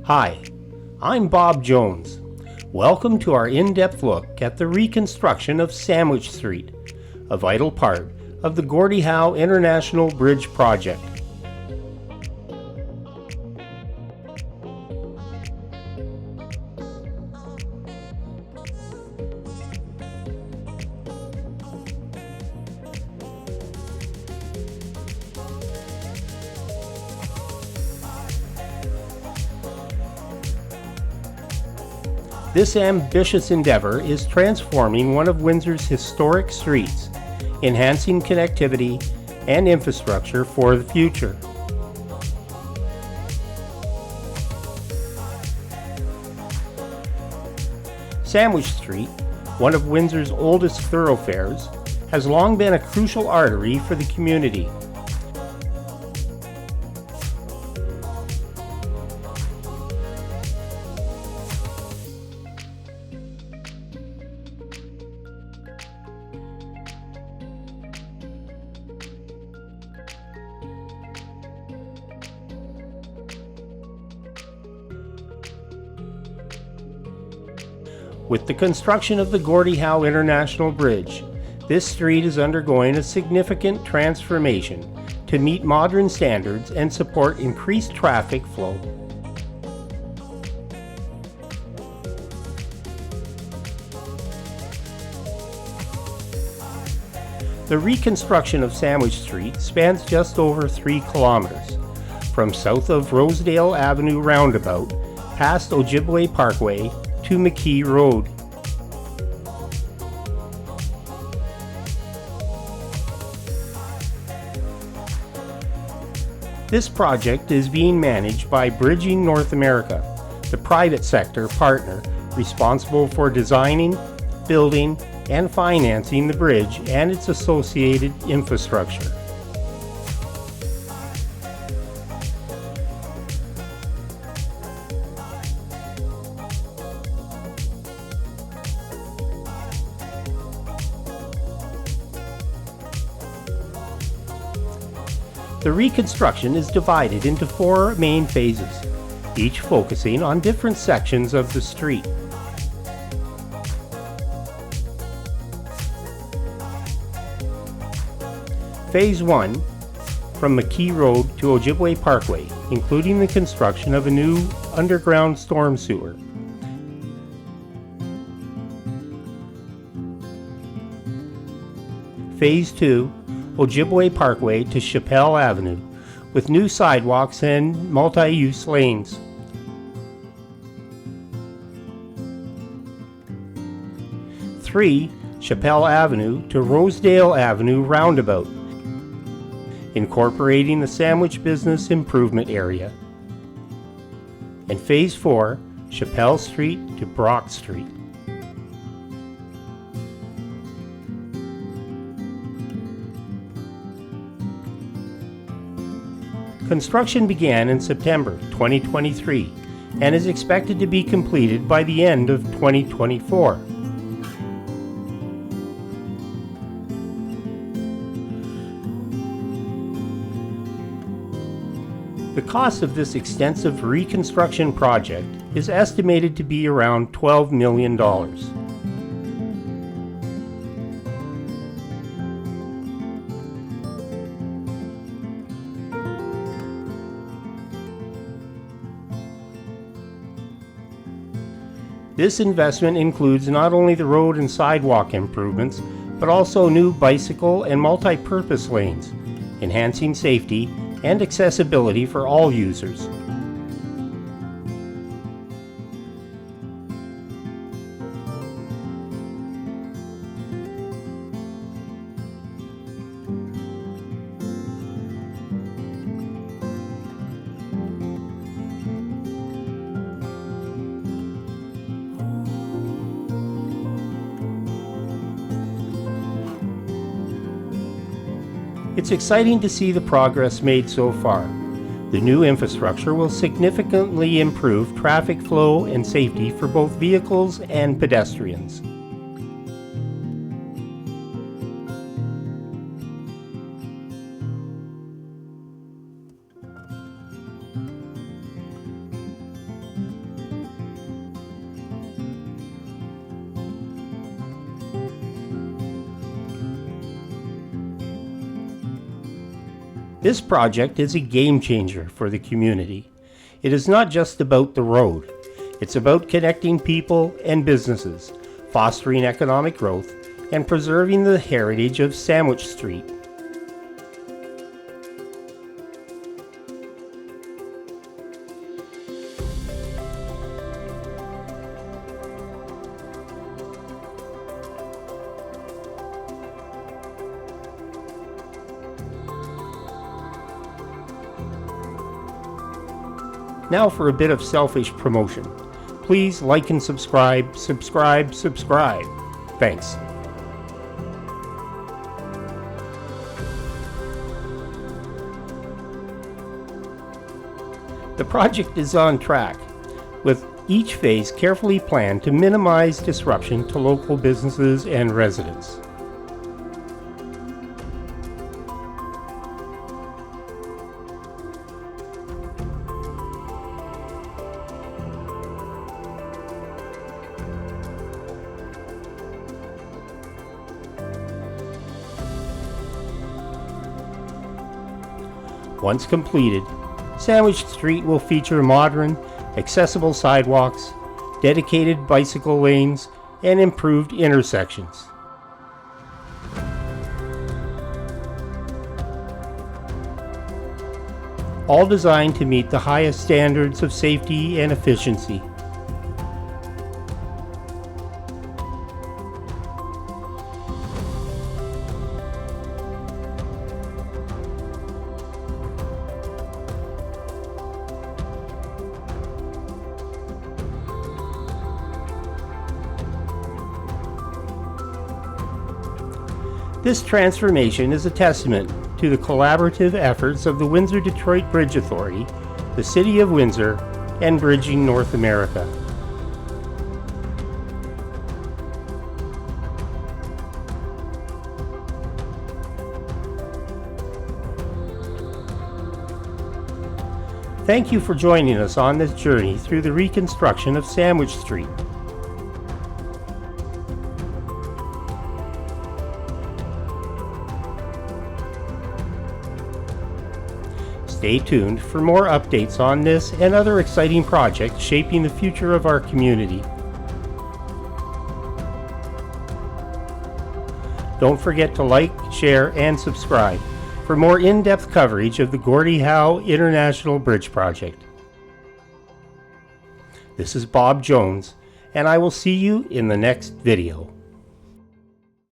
Hi, I'm Bob Jones. Welcome to our in-depth look at the reconstruction of Sandwich Street, a vital part of the Gordie Howe International Bridge project. This ambitious endeavor is transforming one of Windsor's historic streets, enhancing connectivity and infrastructure for the future. Sandwich Street, one of Windsor's oldest thoroughfares, has long been a crucial artery for the community. With the construction of the Gordie Howe International Bridge, this street is undergoing a significant transformation to meet modern standards and support increased traffic flow. The reconstruction of Sandwich Street spans just over 3 kilometers, from south of Rosedale Avenue roundabout, past Ojibwe Parkway, to McKee Road. This project is being managed by Bridging North America, the private sector partner responsible for designing, building, and financing the bridge and its associated infrastructure. The reconstruction is divided into 4 main phases, each focusing on different sections of the street. Phase 1, from McKee Road to Ojibwe Parkway, including the construction of a new underground storm sewer. Phase 2, Ojibwe Parkway to Chappelle Avenue, with new sidewalks and multi-use lanes. Three, Chappelle Avenue to Rosedale Avenue roundabout, incorporating the Sandwich Business Improvement Area. And Phase 4, Chappelle Street to Brock Street. Construction began in September 2023 and is expected to be completed by the end of 2024. The cost of this extensive reconstruction project is estimated to be around $12 million. This investment includes not only the road and sidewalk improvements, but also new bicycle and multi-purpose lanes, enhancing safety and accessibility for all users. It's exciting to see the progress made so far. The new infrastructure will significantly improve traffic flow and safety for both vehicles and pedestrians. This project is a game changer for the community. It is not just about the road. It's about connecting people and businesses, fostering economic growth, and preserving the heritage of Sandwich Street. Now for a bit of selfish promotion. Please like and subscribe, subscribe. Thanks. The project is on track, with each phase carefully planned to minimize disruption to local businesses and residents. Once completed, Sandwich Street will feature modern, accessible sidewalks, dedicated bicycle lanes, and improved intersections. All designed to meet the highest standards of safety and efficiency. This transformation is a testament to the collaborative efforts of the Windsor-Detroit Bridge Authority, the City of Windsor, and Bridging North America. Thank you for joining us on this journey through the reconstruction of Sandwich Street. Stay tuned for more updates on this and other exciting projects shaping the future of our community. Don't forget to like, share, and subscribe for more in-depth coverage of the Gordie Howe International Bridge project. This is Bob Jones, and I will see you in the next video.